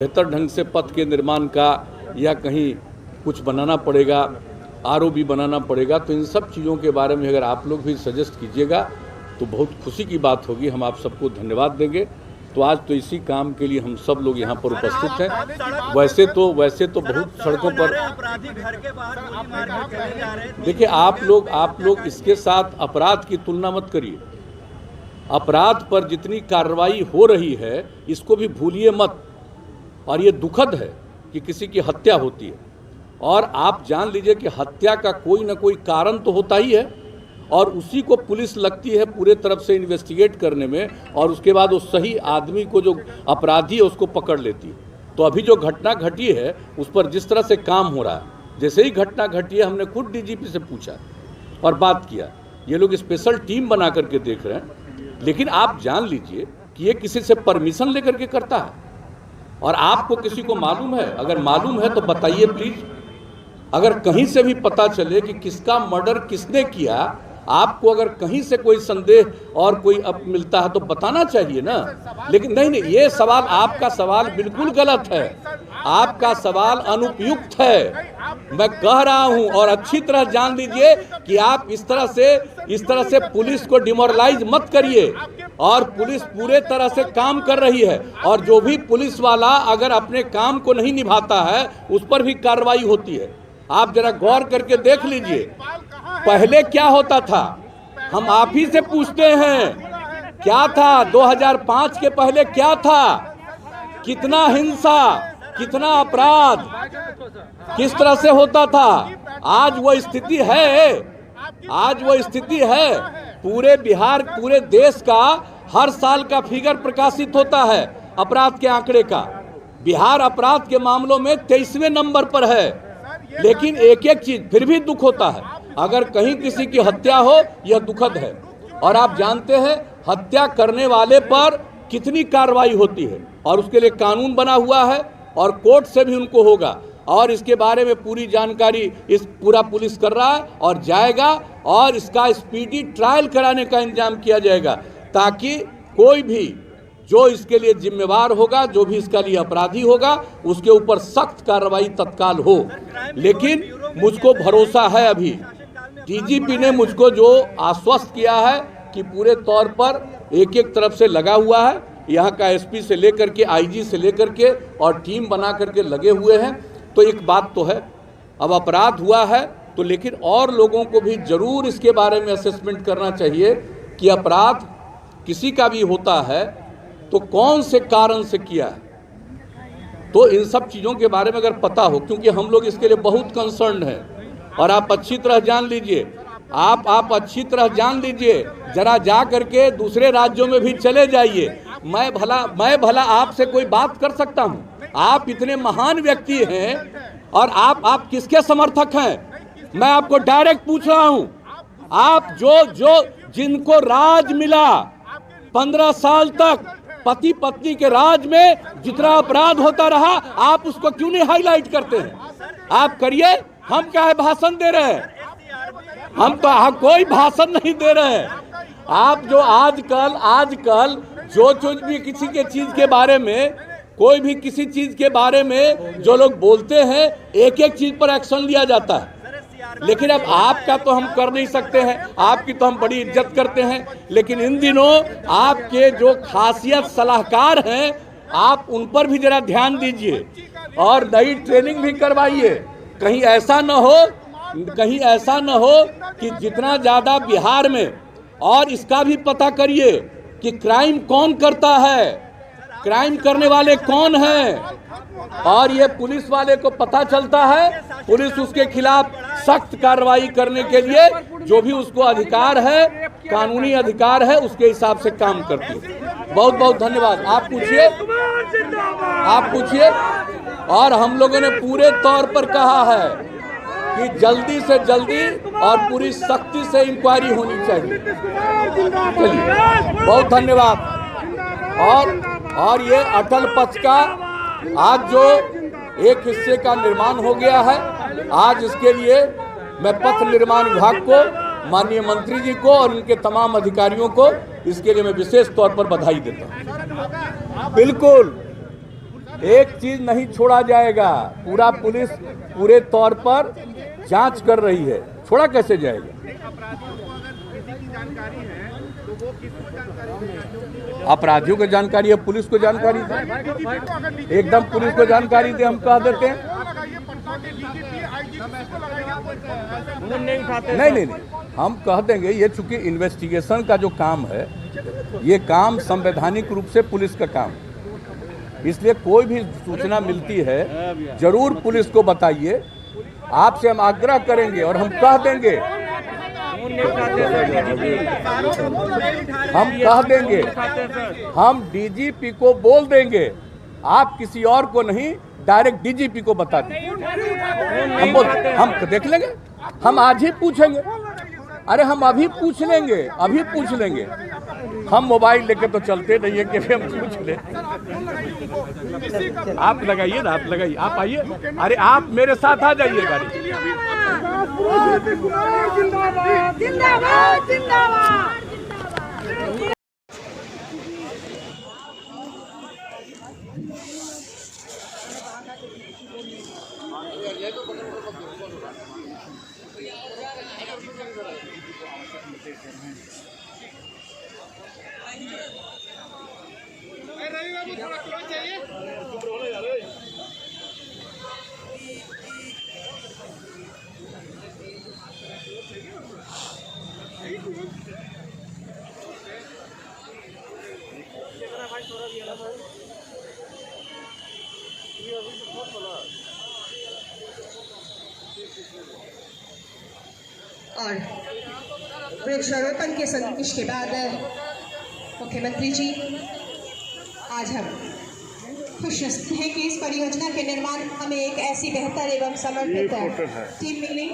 बेहतर ढंग से पथ के निर्माण का या कहीं कुछ बनाना पड़ेगा, आरओबी बनाना पड़ेगा, तो इन सब चीज़ों के बारे में अगर आप लोग भी सजेस्ट कीजिएगा तो बहुत खुशी की बात होगी। हम आप सबको धन्यवाद देंगे। तो आज तो इसी काम के लिए हम सब लोग यहाँ पर उपस्थित हैं। वैसे तो बहुत सड़कों पर देखिए, आप लोग इसके साथ अपराध की तुलना मत करिए। अपराध पर जितनी कार्रवाई हो रही है इसको भी भूलिए मत। और ये दुखद है कि किसी की हत्या होती है, और आप जान लीजिए कि हत्या का कोई ना कोई कारण तो होता ही है, और उसी को पुलिस लगती है पूरे तरफ से इन्वेस्टिगेट करने में, और उसके बाद उस सही आदमी को, जो अपराधी है, उसको पकड़ लेती है। तो अभी जो घटना घटी है उस पर जिस तरह से काम हो रहा है, जैसे ही घटना घटी है हमने खुद डीजीपी से पूछा और बात किया। ये लोग स्पेशल टीम बना करके देख रहे हैं, लेकिन आप जान लीजिए कि ये किसी से परमिशन लेकर के करता है। और आपको किसी को मालूम है? अगर मालूम है तो बताइए प्लीज। अगर कहीं से भी पता चले कि किसका मर्डर किसने किया, आपको अगर कहीं से कोई संदेह और कोई अब मिलता है तो बताना चाहिए ना। लेकिन नहीं, ये सवाल, आपका सवाल बिल्कुल गलत है। आपका सवाल अनुपयुक्त है, मैं कह रहा हूं। और अच्छी तरह जान लीजिए कि आप इस तरह से पुलिस को डिमोरलाइज मत करिए। और पुलिस पूरे तरह से काम कर रही है, और जो भी पुलिस वाला अगर अपने काम को नहीं निभाता है उस पर भी कार्रवाई होती है। आप जरा गौर करके देख लीजिए, पहले क्या होता था, हम आप ही से पूछते हैं, क्या था 2005 के पहले? क्या था? कितना हिंसा, कितना अपराध, किस तरह से होता था? आज वो स्थिति है, आज वो स्थिति है। पूरे बिहार, पूरे देश का हर साल का फिगर प्रकाशित होता है अपराध के आंकड़े का। बिहार अपराध के मामलों में 23वें नंबर पर है। लेकिन एक एक चीज फिर भी दुख होता है, अगर कहीं किसी की हत्या हो, यह दुखद है। और आप जानते हैं हत्या करने वाले पर कितनी कार्रवाई होती है, और उसके लिए कानून बना हुआ है, और कोर्ट से भी उनको होगा। और इसके बारे में पूरी जानकारी इस पूरा पुलिस कर रहा है और जाएगा, और इसका स्पीडी ट्रायल कराने का इंतजाम किया जाएगा, ताकि कोई भी जो इसके लिए जिम्मेवार होगा, जो भी इसका लिए अपराधी होगा, उसके ऊपर सख्त कार्रवाई तत्काल हो। लेकिन मुझको भरोसा है, अभी डीजीपी ने मुझको जो आश्वस्त किया है कि पूरे तौर पर एक एक तरफ से लगा हुआ है, यहाँ का एसपी से लेकर के आईजी से लेकर के, और टीम बना करके लगे हुए हैं। तो एक बात तो है, अब अपराध हुआ है तो, लेकिन और लोगों को भी जरूर इसके बारे में असेसमेंट करना चाहिए कि अपराध किसी का भी होता है तो कौन से कारण से किया है। तो इन सब चीज़ों के बारे में अगर पता हो, क्योंकि हम लोग इसके लिए बहुत कंसर्न हैं, और आप अच्छी तरह जान लीजिए, आप अच्छी तरह जान लीजिए, जरा जा करके दूसरे राज्यों में भी चले जाइए। मैं भला आपसे कोई बात कर सकता हूँ? आप इतने महान व्यक्ति हैं, और आप किसके समर्थक हैं? मैं आपको डायरेक्ट पूछ रहा हूँ। आप जिनको राज मिला 15 साल तक, पति पत्नी के राज में जितना अपराध होता रहा, आप उसको क्यों नहीं हाईलाइट करते हैं? आप करिए, हम क्या है भाषण दे रहे हैं? हम कोई भाषण नहीं दे रहे हैं। आप जो आजकल जो भी किसी के चीज के बारे में, कोई भी किसी चीज के बारे में जो लोग बोलते हैं, एक एक चीज पर एक्शन लिया जाता है। लेकिन अब आपका तो हम कर नहीं सकते हैं, आपकी तो हम बड़ी इज्जत करते हैं, लेकिन इन दिनों आपके जो खासियत सलाहकार हैं, आप उन पर भी जरा ध्यान दीजिए, और नई ट्रेनिंग भी करवाइए। कहीं ऐसा न हो कि जितना ज़्यादा बिहार में, और इसका भी पता करिए कि क्राइम कौन करता है, क्राइम करने वाले कौन हैं, और ये पुलिस वाले को पता चलता है, पुलिस उसके खिलाफ सख्त कार्रवाई करने के लिए जो भी उसको अधिकार है, कानूनी अधिकार है, उसके हिसाब से काम करती है। बहुत बहुत धन्यवाद। आप पूछिए। और हम लोगों ने पूरे तौर पर कहा है कि जल्दी से जल्दी और पूरी सख्ती से इंक्वायरी होनी चाहिए। चलिए, बहुत धन्यवाद। और ये अटल पथ का आज जो एक हिस्से का निर्माण हो गया है, आज इसके लिए मैं पथ निर्माण विभाग को, माननीय मंत्री जी को और उनके तमाम अधिकारियों को इसके लिए मैं विशेष तौर पर बधाई देता हूँ। बिल्कुल एक चीज नहीं छोड़ा जाएगा। पूरा पुलिस पूरे तौर पर जांच कर रही है, छोड़ा कैसे जाएगा? अपराधियों को जानकारी है, पुलिस को जानकारी दे, एकदम पुलिस को जानकारी दे, हम कह देते हैं। नहीं, हम कह देंगे। ये चूंकि इन्वेस्टिगेशन का जो काम है, ये काम संवैधानिक रूप से पुलिस का काम है, इसलिए कोई भी सूचना मिलती है जरूर पुलिस को बताइए। आपसे हम आग्रह करेंगे और हम कह देंगे, हम डीजीपी को बोल देंगे, आप किसी और को नहीं, डायरेक्ट डीजीपी को बता देंगे। हम देख लेंगे, हम आज ही पूछेंगे। अरे हम अभी पूछ लेंगे, हम मोबाइल लेके तो चलते नहीं है कि हम पूछ ले। आप लगाइए ना, आप आइए। अरे आप मेरे साथ आ जाइए गाड़ी। और वृक्षारोपण के संदेश के बाद मुख्यमंत्री जी, आज हम खुश हैं कि इस परियोजना के निर्माण हमें एक ऐसी बेहतर एवं समर्पित टीम मिली